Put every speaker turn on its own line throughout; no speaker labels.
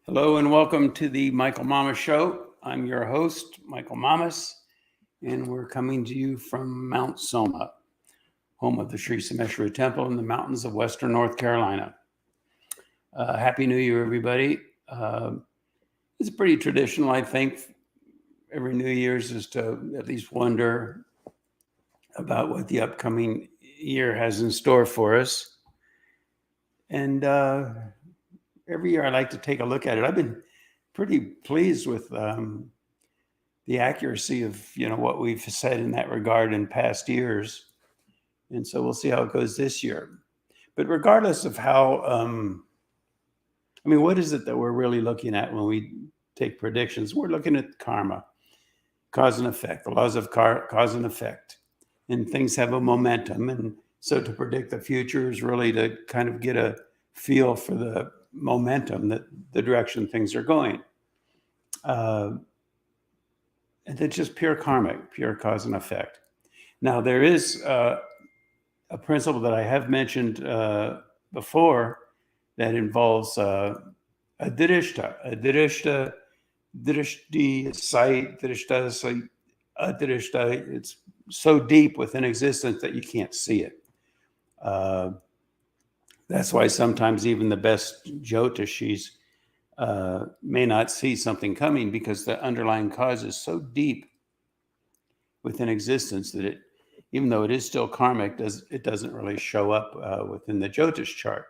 Hello and welcome to the Michael Mamas Show. I'm your host, Michael Mamas, and we're coming to you from Mount Soma, home of the Sri Someshwara Temple in the mountains of western North Carolina. Happy New Year, everybody. It's pretty traditional, I think, every New Year's is to at least wonder about what the upcoming year has in store for us. And every year I like to take a look at it. I've been pretty pleased with the accuracy of what we've said in that regard in past years, and so we'll see how it goes this year. But regardless of how, what is it that we're really looking at when we take predictions? We're looking at karma, cause and effect, the laws of cause and effect, and things have a momentum. And so to predict the future is really to kind of get a feel for the momentum, that the direction things are going. And it's just pure karmic, pure cause and effect. Now, there is a principle that I have mentioned before that involves a dirishta, dirishti sight, dirishta sight, dirishta. It's so deep within existence that you can't see it. That's why sometimes even the best jyotishis may not see something coming, because the underlying cause is so deep within existence that it, even though it is still karmic, it doesn't really show up within the Jyotish chart.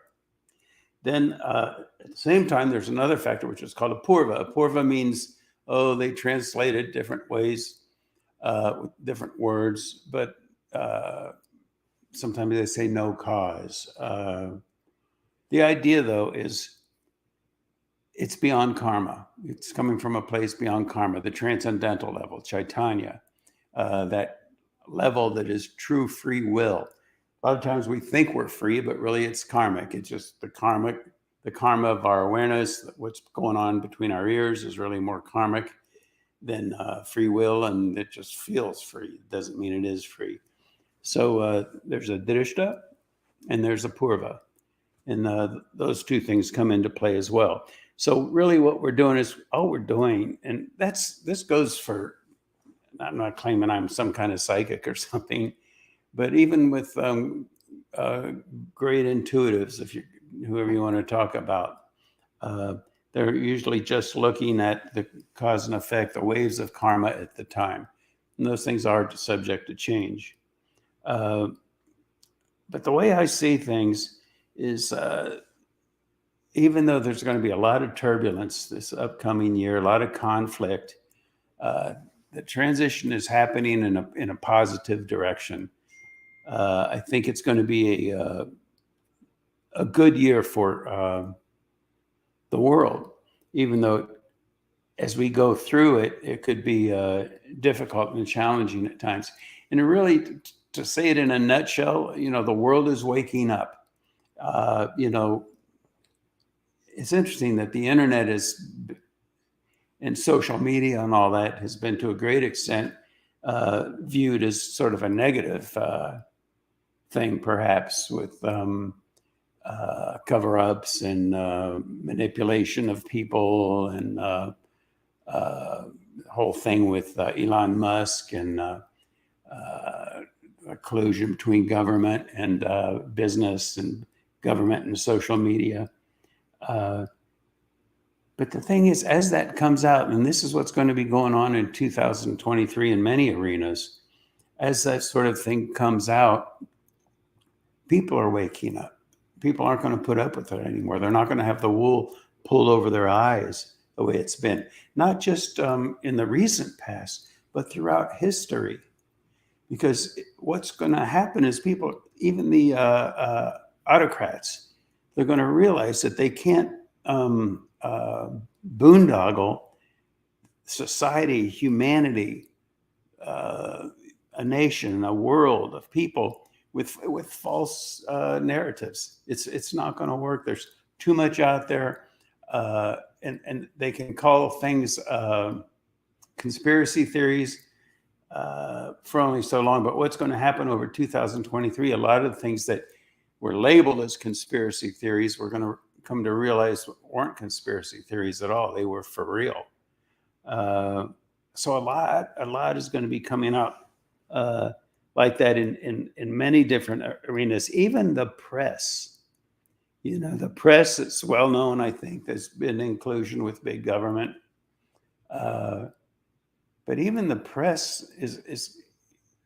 Then at the same time, there's another factor which is called a purva. A purva means, they translate it different ways with different words, but sometimes they say no cause. The idea, though, is it's beyond karma. It's coming from a place beyond karma, the transcendental level, Chaitanya, that level that is true free will. A lot of times we think we're free, but really it's karmic. It's just the karma of our awareness. What's going on between our ears is really more karmic than free will, and it just feels free. It doesn't mean it is free. So there's a drishta and there's a purva, and those two things come into play as well. So really what we're doing is all we're doing, and this goes for, I'm not claiming I'm some kind of psychic or something, but even with great intuitives, whoever you want to talk about, they're usually just looking at the cause and effect, the waves of karma at the time. And those things are subject to change. But the way I see things is, even though there's going to be a lot of turbulence this upcoming year, a lot of conflict, the transition is happening in a positive direction. I think it's going to be a good year for the world, even though as we go through it, it could be difficult and challenging at times. And really, to say it in a nutshell, the world is waking up. It's interesting that the internet and social media and all that has been, to a great extent, viewed as sort of a negative thing, perhaps, with cover-ups and manipulation of people, and the whole thing with Elon Musk and a collusion between government and business, and government and social media. But the thing is, as that comes out, and this is what's going to be going on in 2023 in many arenas, as that sort of thing comes out, people are waking up. People aren't going to put up with it anymore. They're not going to have the wool pulled over their eyes the way it's been, not just in the recent past, but throughout history. Because what's going to happen is people, even the autocrats, they're going to realize that they can't boondoggle society, humanity, a nation, a world of people with false narratives. It's not going to work. There's too much out there, and they can call things conspiracy theories for only so long. But what's going to happen over 2023? A lot of the things that were labeled as conspiracy theories, we're going to come to realize weren't conspiracy theories at all. They were for real. So a lot is going to be coming out like that in many different arenas. Even the press, the press, it's well known, I think, there's been inclusion with big government. But even the press is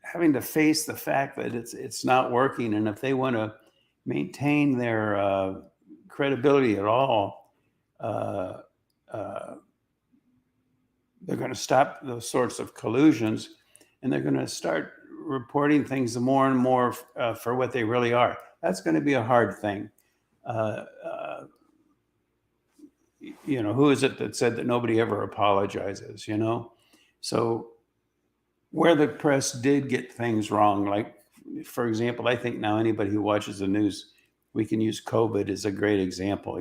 having to face the fact that it's not working. And if they want to maintain their credibility at all, they're going to stop those sorts of collusions, and they're going to start reporting things more and more for what they really are. That's going to be a hard thing. Who is it that said that nobody ever apologizes, So where the press did get things wrong, like, for example, I think now anybody who watches the news, we can use COVID as a great example,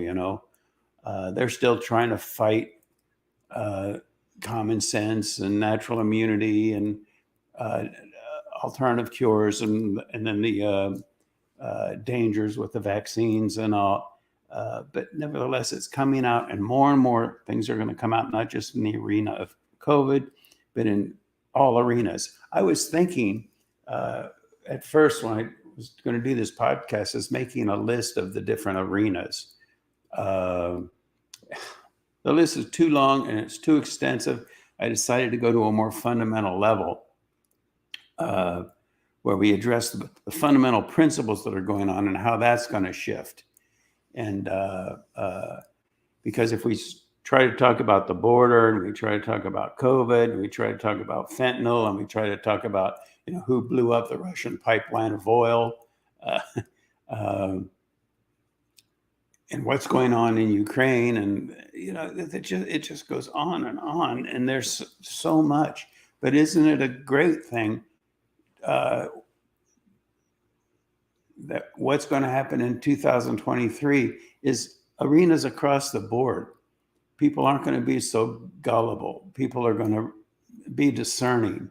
They're still trying to fight common sense and natural immunity and alternative cures and then the dangers with the vaccines and all. But nevertheless, it's coming out, and more things are going to come out, not just in the arena of COVID, but in all arenas. I was thinking at first when I was going to do this podcast is making a list of the different arenas. The list is too long and it's too extensive. I decided to go to a more fundamental level where we address the fundamental principles that are going on and how that's going to shift. And because if we try to talk about the border and we try to talk about COVID, and we try to talk about fentanyl, and we try to talk about who blew up the Russian pipeline of oil, and what's going on in Ukraine, and it just goes on, and there's so much. But isn't it a great thing that what's going to happen in 2023 is arenas across the board? People aren't going to be so gullible. People are going to be discerning,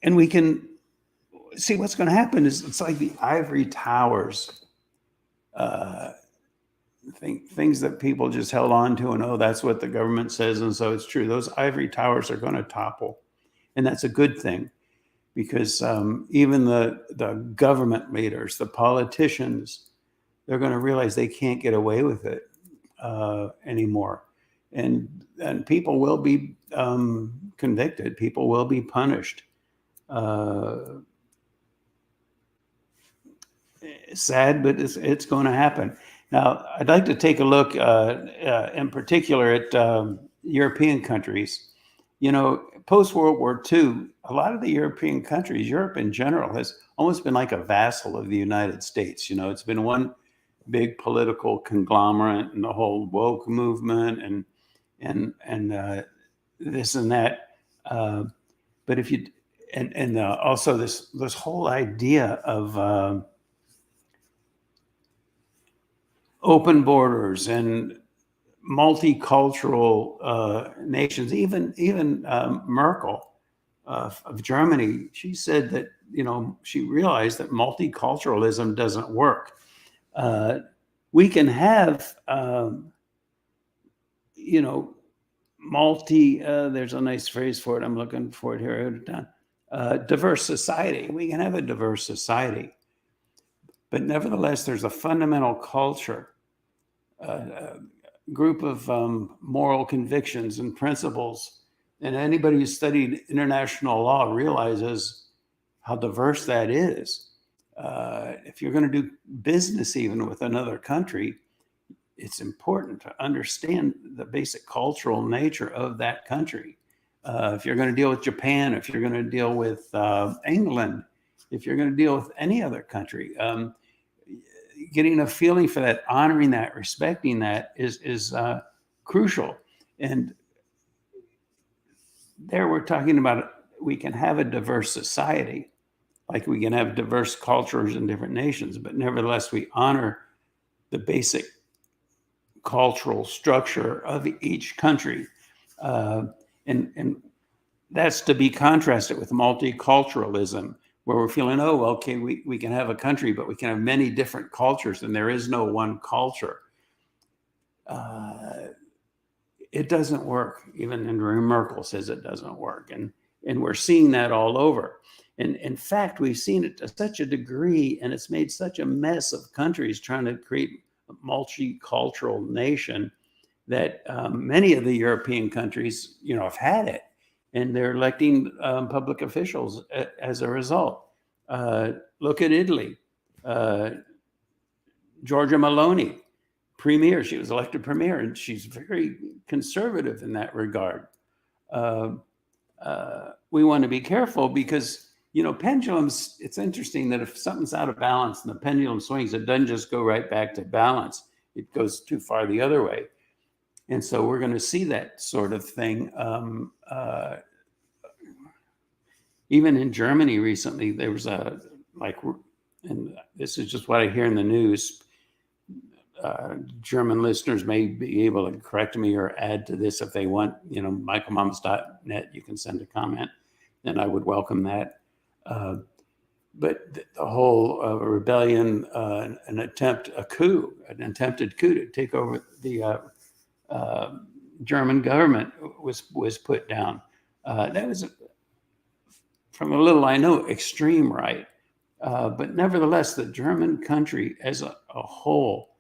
and we can see what's going to happen is it's like the ivory towers, things that people just held on to and, that's what the government says, and so it's true. Those ivory towers are going to topple, and that's a good thing, because even the government leaders, the politicians, they're going to realize they can't get away with it anymore, and people will be convicted. People will be punished. Sad, but it's going to happen. Now, I'd like to take a look in particular at European countries. Post-World War II, a lot of the European countries, Europe in general, has almost been like a vassal of the United States. It's been one big political conglomerate, and the whole woke movement and this and that. But if you and also this whole idea of open borders and multicultural nations, even Merkel of Germany, she said that she realized that multiculturalism doesn't work. We can have there's a nice phrase for it. I'm looking for it here. I wrote it down. Diverse society. We can have a diverse society, but nevertheless, there's a fundamental culture, group of moral convictions and principles. And anybody who studied international law realizes how diverse that is. If you're going to do business even with another country, it's important to understand the basic cultural nature of that country. If you're going to deal with Japan, if you're going to deal with England, if you're going to deal with any other country, getting a feeling for that, honoring that, respecting that is crucial. And there we're talking about we can have a diverse society, like we can have diverse cultures in different nations, but nevertheless we honor the basic cultural structure of each country. And that's to be contrasted with multiculturalism, where we're feeling, oh, okay, we can have a country, but we can have many different cultures, and there is no one culture. It doesn't work. Even Andrew Merkel says it doesn't work. And we're seeing that all over. And in fact, we've seen it to such a degree, and it's made such a mess of countries trying to create a multicultural nation that many of the European countries, have had it, and they're electing public officials as a result. Look at Italy. Giorgia Meloni, premier. She was elected premier, and she's very conservative in that regard. We want to be careful because, pendulums, it's interesting that if something's out of balance and the pendulum swings, it doesn't just go right back to balance. It goes too far the other way. And so we're going to see that sort of thing. Even in Germany recently, there was and this is just what I hear in the news. German listeners may be able to correct me or add to this if they want. michaelmamas.net, you can send a comment, and I would welcome that. But the whole rebellion, an attempted coup to take over the German government was put down. That was, from a little I know, extreme right. But nevertheless, the German country as a whole,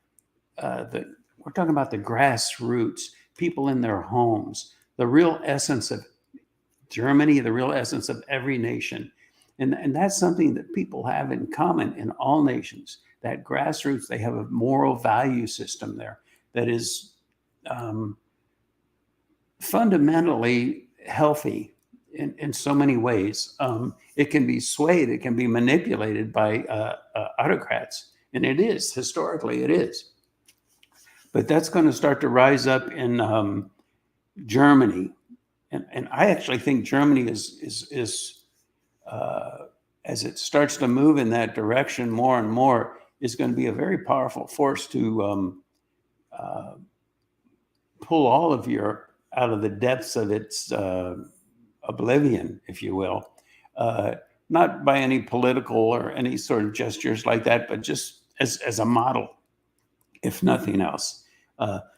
we're talking about the grassroots, people in their homes, the real essence of Germany, the real essence of every nation. And that's something that people have in common in all nations. That grassroots, they have a moral value system there that is fundamentally healthy in so many ways. It can be swayed, it can be manipulated by autocrats, and it is, historically it is. But that's going to start to rise up in Germany. And I actually think Germany is as it starts to move in that direction more and more, is going to be a very powerful force to pull all of Europe out of the depths of its oblivion, if you will. Not by any political or any sort of gestures like that, but just as a model, if nothing else.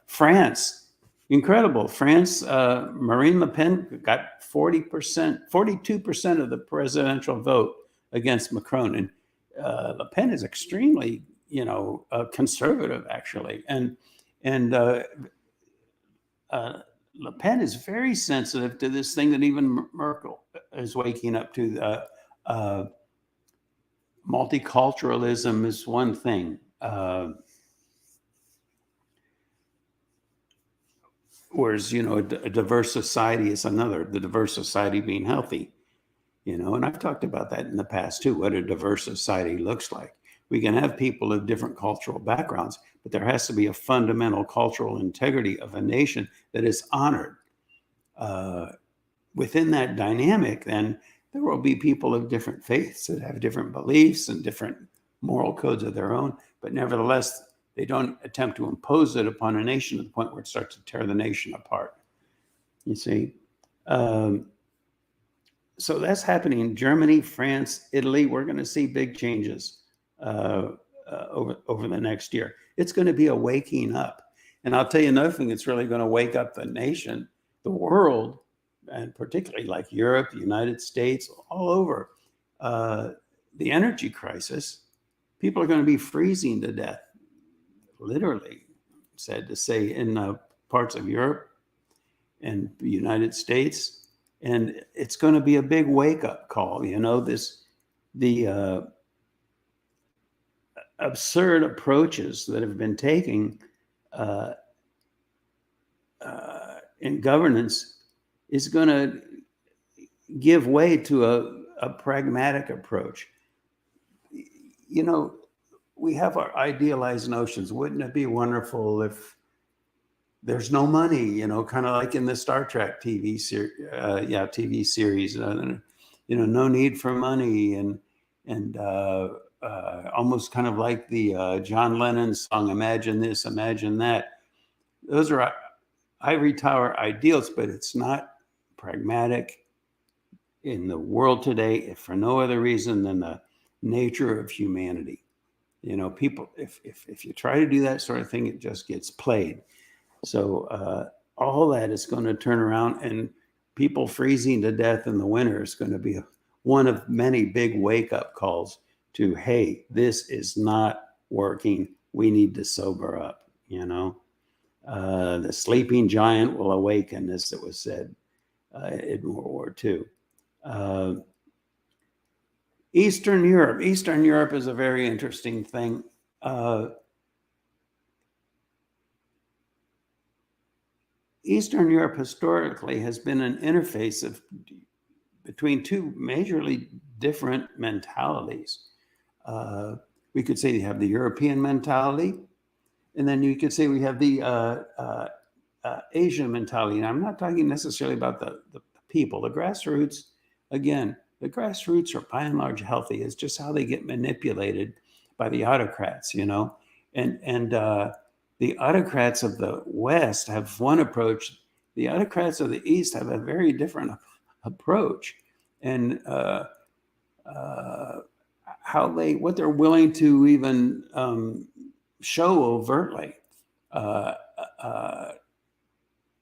France, incredible. France, Marine Le Pen got 42% of the presidential vote against Macron. And Le Pen is extremely, conservative, actually. And Le Pen is very sensitive to this thing that even Merkel is waking up to. Multiculturalism is one thing. Whereas, a diverse society is another, the diverse society being healthy, and I've talked about that in the past too, what a diverse society looks like. We can have people of different cultural backgrounds, but there has to be a fundamental cultural integrity of a nation that is honored. Within that dynamic, then, there will be people of different faiths that have different beliefs and different moral codes of their own, but nevertheless, they don't attempt to impose it upon a nation to the point where it starts to tear the nation apart. You see? So that's happening in Germany, France, Italy. We're going to see big changes over the next year. It's going to be a waking up. And I'll tell you another thing that's really going to wake up the nation, the world, and particularly like Europe, the United States, all over. The energy crisis, people are going to be freezing to death. Literally, sad to say, in parts of Europe and the United States. And it's going to be a big wake-up call. The absurd approaches that have been taken in governance is going to give way to a pragmatic approach. We have our idealized notions. Wouldn't it be wonderful if there's no money, kind of like in the Star Trek TV series, no need for money, and almost kind of like the John Lennon song, "Imagine This, Imagine That." Those are ivory tower ideals, but it's not pragmatic. in the world today, if for no other reason than the nature of humanity. You know, people, if you try to do that sort of thing, it just gets played. So all that is going to turn around, and people freezing to death in the winter is going to be one of many big wake-up calls to, hey, this is not working. We need to sober up, you know. The sleeping giant will awaken, as it was said in World War II. Eastern Europe. Eastern Europe is a very interesting thing. Eastern Europe historically has been an interface between two majorly different mentalities. We could say you have the European mentality, and then you could say we have the Asian mentality. And I'm not talking necessarily about the people. The grassroots, again, the grassroots are by and large healthy. It's just how they get manipulated by the autocrats, you know. And the autocrats of the West have one approach. The autocrats of the East have a very different approach. And what they're willing to even show overtly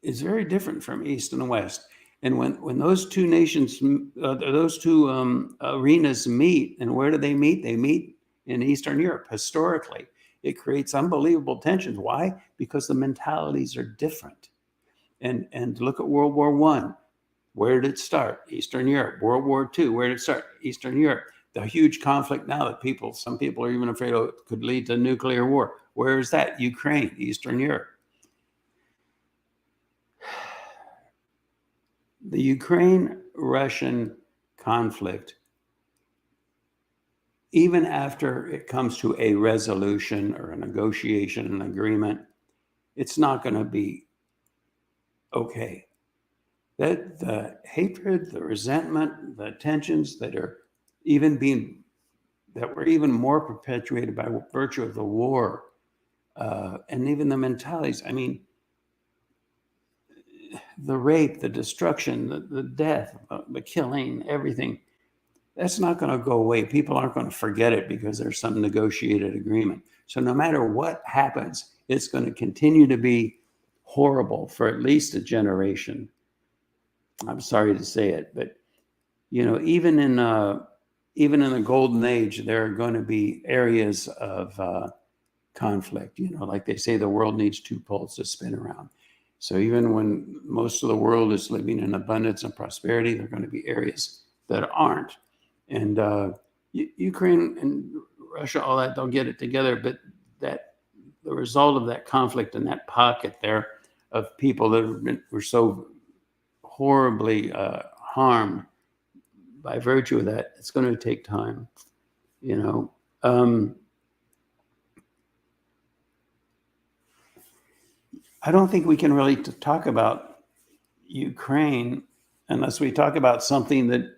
is very different from East and West. And when those two nations, those two arenas meet, and where do they meet? They meet in Eastern Europe historically. It creates unbelievable tensions. Why? Because the mentalities are different. And look at World War I. Where did it start? Eastern Europe. World War II. Where did it start? Eastern Europe. The huge conflict now that some people are even afraid of could lead to nuclear war. Where is that? Ukraine, Eastern Europe. The Ukraine-Russian conflict, even after it comes to a resolution or a negotiation, an agreement, it's not going to be okay. That the hatred, the resentment, the tensions that were even more perpetuated by virtue of the war, and even the mentalities. I mean, the rape, the destruction, the death, the killing, everything, that's not going to go away. People aren't going to forget it because there's some negotiated agreement. So no matter what happens, it's going to continue to be horrible for at least a generation. I'm sorry to say it, but you know, even in the golden age, there are going to be areas of conflict. You know, like they say, the world needs two poles to spin around. So even when most of the world is living in abundance and prosperity, there are going to be areas that aren't. And Ukraine and Russia, all that, they'll get it together. But that the result of that conflict and that pocket there of people that were so horribly harmed by virtue of that, it's going to take time, you know. I don't think we can really talk about Ukraine unless we talk about something that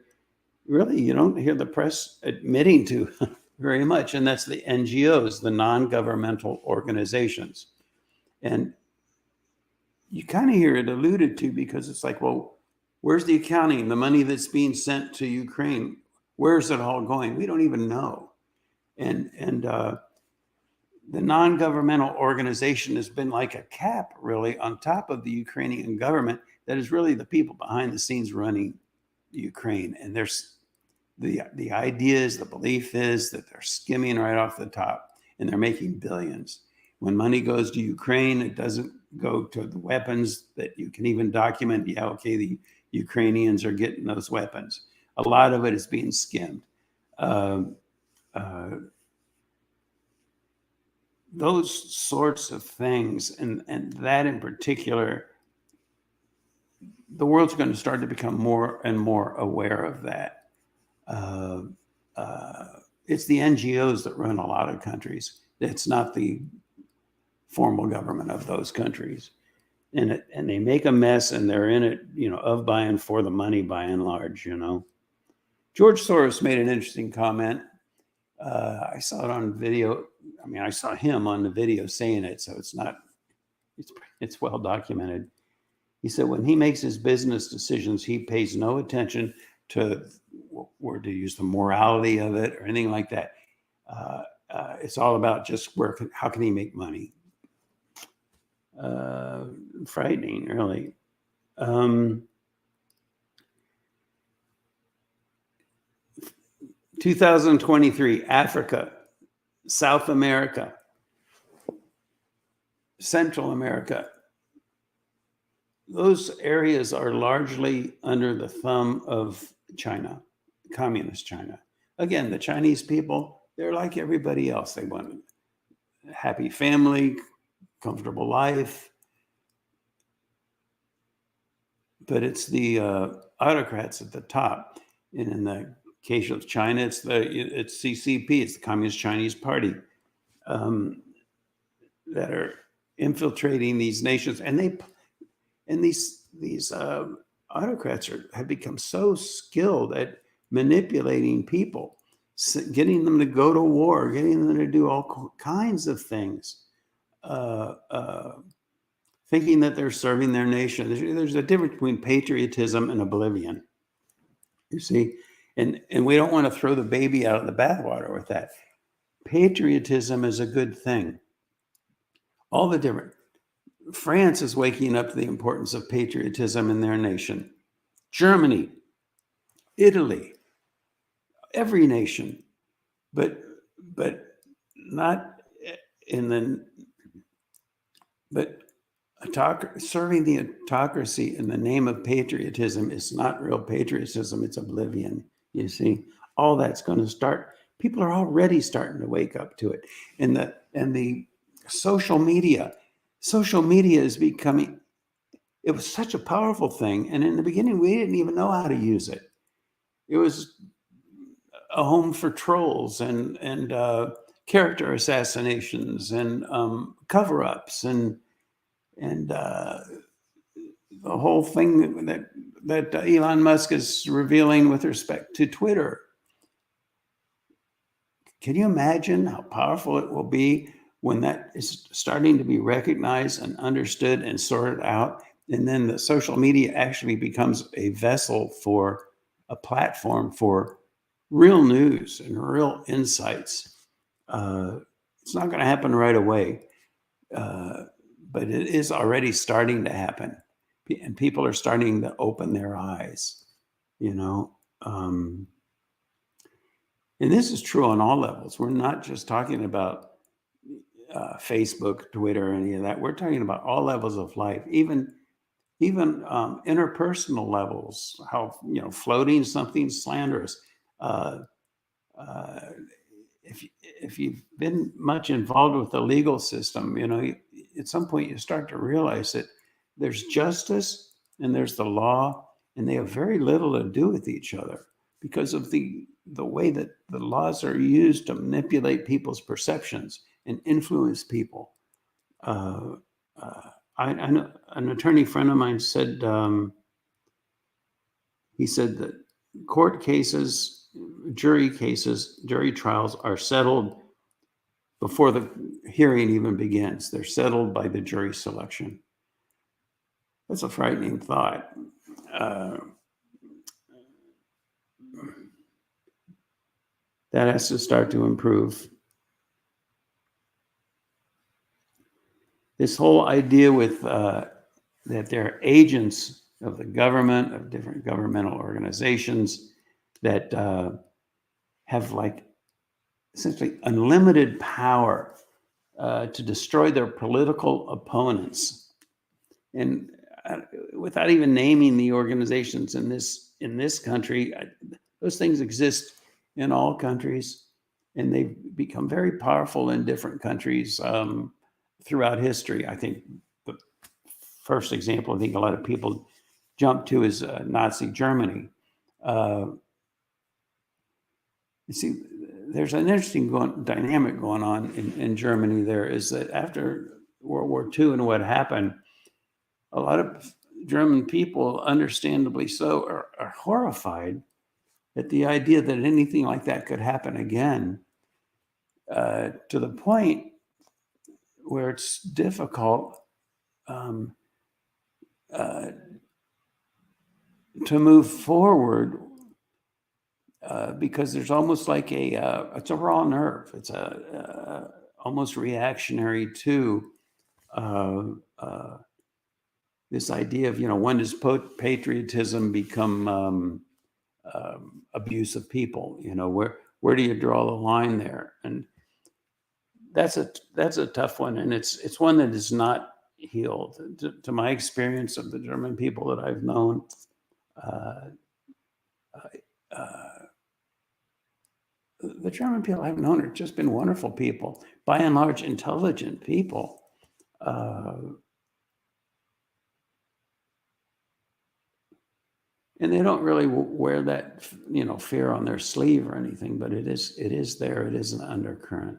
really you don't hear the press admitting to very much, and that's the NGOs, the non-governmental organizations. And you kind of hear it alluded to because it's like, well, where's the accounting? The money that's being sent to Ukraine, where's it all going? We don't even know. And the non-governmental organization has been like a cap, really, on top of the Ukrainian government that is really the people behind the scenes running Ukraine. And there's the idea is, the belief is that they're skimming right off the top and they're making billions. When money goes to Ukraine, it doesn't go to the weapons that you can even document. Yeah, okay, the Ukrainians are getting those weapons. A lot of it is being skimmed. Those sorts of things, and that in particular, the world's going to start to become more and more aware of that. It's the NGOs that run a lot of countries. It's not the formal government of those countries. And they make a mess, and they're in it, you know, of, by, and for the money by and large, you know. George Soros made an interesting comment. I saw it on video. I mean, I saw him on the video saying it, so it's well documented. He said when he makes his business decisions, he pays no attention to use the morality of it or anything like that. It's all about just how can he make money? Frightening, really. 2023, Africa, South America, Central America. Those areas are largely under the thumb of China, communist China. Again, the Chinese people, they're like everybody else. They want a happy family, comfortable life. But it's the autocrats at the top. And in the case of China, it's CCP, it's the Communist Chinese Party, that are infiltrating these nations. And these autocrats have become so skilled at manipulating people, getting them to go to war, getting them to do all kinds of things, thinking that they're serving their nation. There's a difference between patriotism and oblivion, you see, and we don't want to throw the baby out of the bathwater with that. Patriotism is a good thing. All the different. France is waking up to the importance of patriotism in their nation. Germany, Italy, every nation, but not in the, but serving the autocracy in the name of patriotism is not real patriotism, it's oblivion, you see. All that's going to start, people are already starting to wake up to it. And the social media is becoming, it was such a powerful thing. And in the beginning, we didn't even know how to use it. It was a home for trolls and character assassinations and cover-ups and the whole thing that Elon Musk is revealing with respect to Twitter. Can you imagine how powerful it will be when that is starting to be recognized and understood and sorted out? And then the social media actually becomes a vessel for a platform for real news and real insights. It's not going to happen right away, but it is already starting to happen. And people are starting to open their eyes, you know. And this is true on all levels. We're not just talking about Facebook, Twitter, any of that. We're talking about all levels of life, even interpersonal levels. How, you know, floating something slanderous. If you've been much involved with the legal system, you know, at some point you start to realize that there's justice and there's the law, and they have very little to do with each other because of the way that the laws are used to manipulate people's perceptions and influence people. I know an attorney friend of mine said, he said that court cases, jury trials are settled before the hearing even begins. They're settled by the jury selection. That's a frightening thought. That has to start to improve. This whole idea with that they're agents of the government, of different governmental organizations that have like essentially unlimited power to destroy their political opponents, and without even naming the organizations in this country, those things exist in all countries, and they've become very powerful in different countries throughout history. I think the first example I think a lot of people jump to is Nazi Germany. You see, there's an interesting dynamic going on in Germany. There is that after World War II and what happened, a lot of German people, understandably so, are horrified at the idea that anything like that could happen again, to the point where it's difficult to move forward because there's almost like it's a raw nerve. It's almost reactionary to this idea of, when does patriotism become abuse of people? Where do you draw the line there? And that's a tough one, and it's one that is not healed. To my experience of the German people that I've known, the German people I've known have just been wonderful people, by and large, intelligent people. And they don't really wear that, fear on their sleeve or anything, but it is there. It is an undercurrent.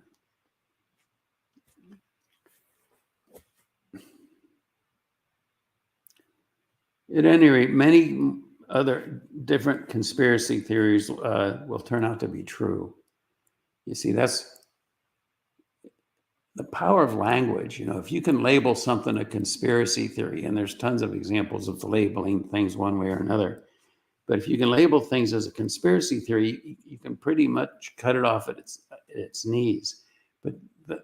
At any rate, many other different conspiracy theories will turn out to be true. You see, that's the power of language. If you can label something a conspiracy theory, and there's tons of examples of labeling things one way or another, but if you can label things as a conspiracy theory, you can pretty much cut it off at its knees. But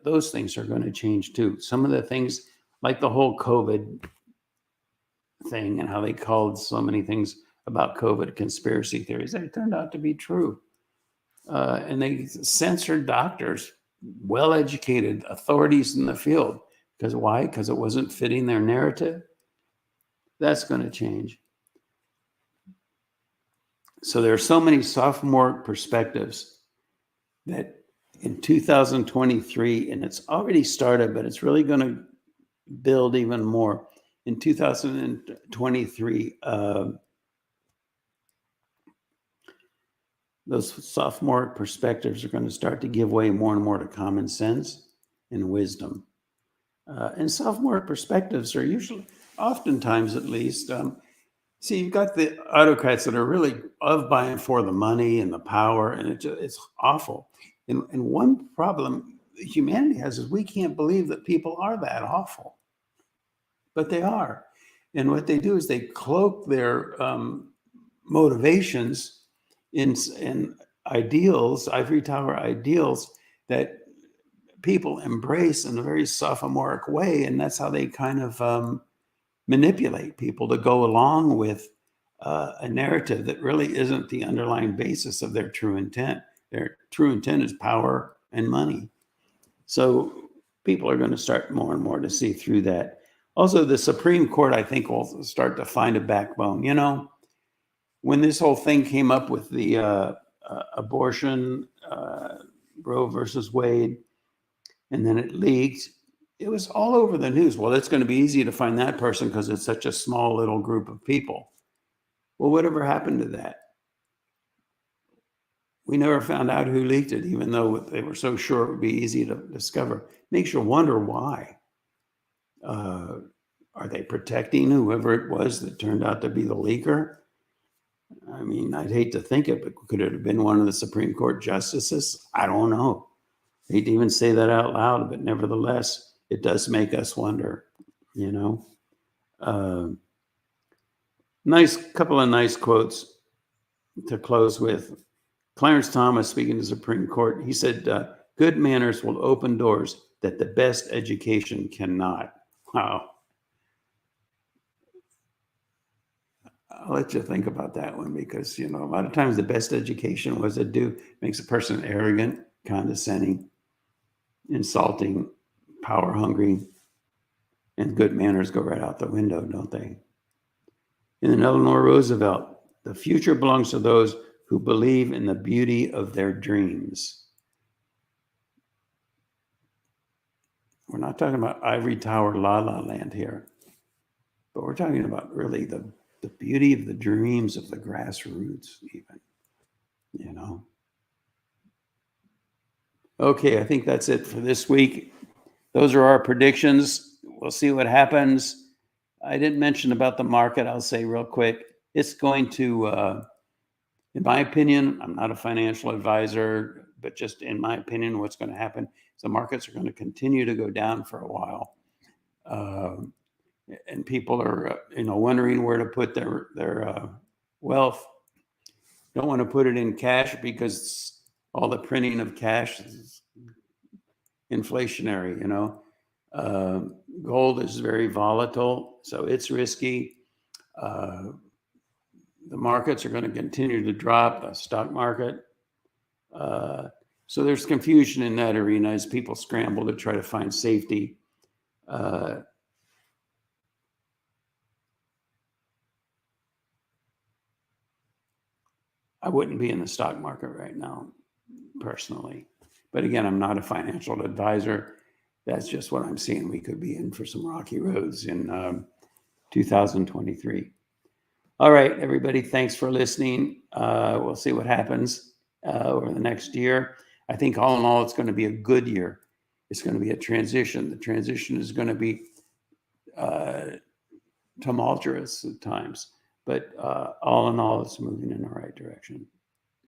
those things are going to change too. Some of the things, like the whole COVID thing and how they called so many things about COVID conspiracy theories, they turned out to be true. And they censored doctors, well-educated authorities in the field. Because why? Because it wasn't fitting their narrative. That's going to change. So there are so many sophomoric perspectives that in 2023, and it's already started, but it's really going to build even more. In 2023, those sophomoric perspectives are going to start to give way more and more to common sense and wisdom. And sophomoric perspectives are usually, oftentimes at least, see, you've got the autocrats that are really of, by, and for the money and the power, and it's awful. And one problem humanity has is we can't believe that people are that awful. But they are. And what they do is they cloak their motivations in ideals, ivory tower ideals, that people embrace in a very sophomoric way. And that's how they kind of manipulate people to go along with a narrative that really isn't the underlying basis of their true intent. Their true intent is power and money. So people are going to start more and more to see through that. Also, the Supreme Court, I think, will start to find a backbone. When this whole thing came up with the abortion, Roe versus Wade, and then it leaked, it was all over the news. Well, it's going to be easy to find that person because it's such a small little group of people. Well, whatever happened to that? We never found out who leaked it, even though they were so sure it would be easy to discover. Makes you wonder why. Are they protecting whoever it was that turned out to be the leaker? I mean, I'd hate to think it, but could it have been one of the Supreme Court justices? I don't know. I hate to even say that out loud, but nevertheless, it does make us wonder, Couple of nice quotes to close with. Clarence Thomas, speaking to the Supreme Court, he said, good manners will open doors that the best education cannot. Wow. I'll let you think about that one because, a lot of times the best education makes a person arrogant, condescending, insulting, power hungry, and good manners go right out the window, don't they? And then Eleanor Roosevelt, the future belongs to those who believe in the beauty of their dreams. We're not talking about ivory tower la la land here, but we're talking about really the beauty of the dreams of the grassroots even, Okay, I think that's it for this week. Those are our predictions. We'll see what happens. I didn't mention about the market. I'll say real quick. It's going to, in my opinion, I'm not a financial advisor, but just in my opinion, what's going to happen is the markets are going to continue to go down for a while. And people are, wondering where to put their wealth. don't want to put it in cash because all the printing of cash is inflationary, you know. Gold is very volatile, so it's risky. The markets are going to continue to drop, the stock market. So there's confusion in that arena as people scramble to try to find safety. I wouldn't be in the stock market right now, personally. But again, I'm not a financial advisor. That's just what I'm seeing. We could be in for some rocky roads in 2023. All right, everybody, thanks for listening. We'll see what happens over the next year. I think all in all, it's going to be a good year. It's going to be a transition. The transition is going to be tumultuous at times, but all in all, it's moving in the right direction.